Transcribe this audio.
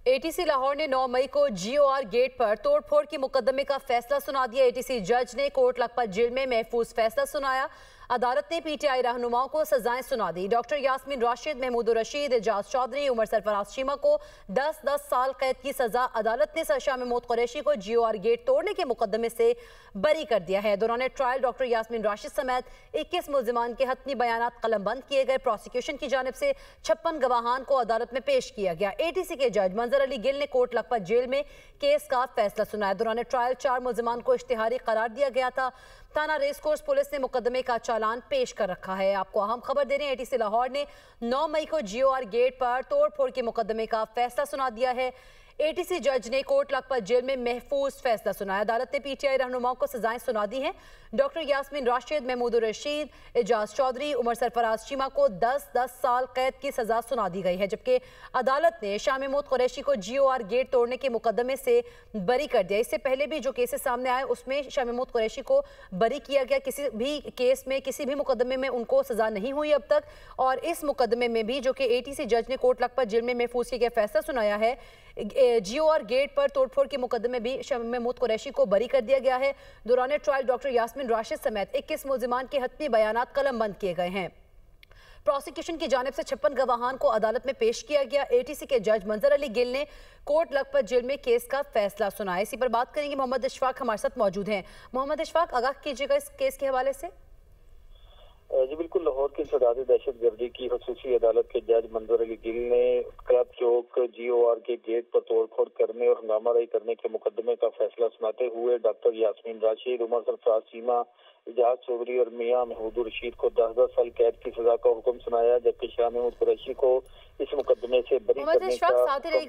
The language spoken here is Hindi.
एटीसी लाहौर ने 9 मई को जीओआर गेट पर तोड़फोड़ के मुकदमे का फैसला सुना दिया। एटीसी जज ने कोट लखपत जेल में महफूज फैसला सुनाया। अदालत ने पीटीआई रहनुमाओं को सजाएं सुना दी। डॉक्टर यास्मीन राशिद, महमूद रशीद, एजाज चौधरी, उमर सरफराज चीमा को 10-10 साल कैद की सजा। अदालत ने शाम मौत कुरैशी को जीओआर गेट तोड़ने के मुकदमे से बरी कर दिया है। दौरान ट्रायल डॉक्टर यास्मीन राशिद समेत 21 मुल्जिमान के हतमी बयानात कलमबंद किए गए। प्रोसिक्यूशन की जानिब से 56 गवाहान को अदालत में पेश किया गया। एटीसी के जज मंजर अली गिल ने कोट लखपत जेल में केस का फैसला सुनाया। दौरान ट्रायल 4 मुल्जिमान को इश्तिहारी करार दिया गया था। थाना रेस कोर्स पुलिस ने मुकदमे का चालान पेश कर रखा है। आपको अहम खबर दे रहे हैं, एटीसी लाहौर ने 9 मई को जीओआर गेट पर तोड़फोड़ के मुकदमे का फैसला सुना दिया है। एटीसी जज ने कोट लखपत जेल में महफूज फैसला सुनाया। अदालत ने पीटीआई रहनुमाओं को सजाएं सुना दी हैं। डॉक्टर यास्मीन राशिद, महमूद रशीद, एजाज चौधरी, उमर सरफराज चीमा को 10-10 साल कैद की सजा सुना दी गई है, जबकि अदालत ने शाम मौत कुरैशी को जीओआर गेट तोड़ने के मुकदमे से बरी कर दिया। इससे पहले भी जो केसेस सामने आए उसमें शाम मौत कुरैशी को बरी किया गया। किसी भी केस में, किसी भी मुकदमे में उनको सजा नहीं हुई अब तक। और इस मुकदमे में भी जो कि एटीसी जज ने कोट लखपत जेल में महफूज किया गया फैसला सुनाया है, जीओआर गेट पर तोड़फोड़ के मुकदमे भी शाम मौत कुरैशी को बरी कर दिया गया है। दौरान ट्रायल डॉक्टर यास्मीन राशिद समेत 21 मुल्जिमान के हतमी बयानात कलमबंद किए गए हैं। प्रोसिक्यूशन की जानिब से 56 गवाहान को अदालत में पेश किया गया। एटीसी के जज मंजर अली गिल ने कोट लखपत जेल में केस का फैसला सुनाया। इसी पर बात करेंगे, मोहम्मद इशफाक हमारे साथ मौजूद हैं। मोहम्मद इशफाक, आगाह कीजिएगा इस केस के हवाले से। जी बिल्कुल, लाहौर की सदारती दहशतगर्दी की खसूसी अदालत के जज मंजर अली गिल ने क्लब चौक जीओआर के गेट पर तोड़फोड़ करने और हंगामाराई करने के मुकदमे का फैसला सुनाते हुए डॉक्टर यास्मीन राशिद, उमर सरफराज चीमा, एजाज चौधरी और मियां महमूद रशीद को 10-10 साल कैद की सजा का हुक्म सुनाया, जबकि शाम मौत कुरैशी को इस मुकदमे से बरी करने का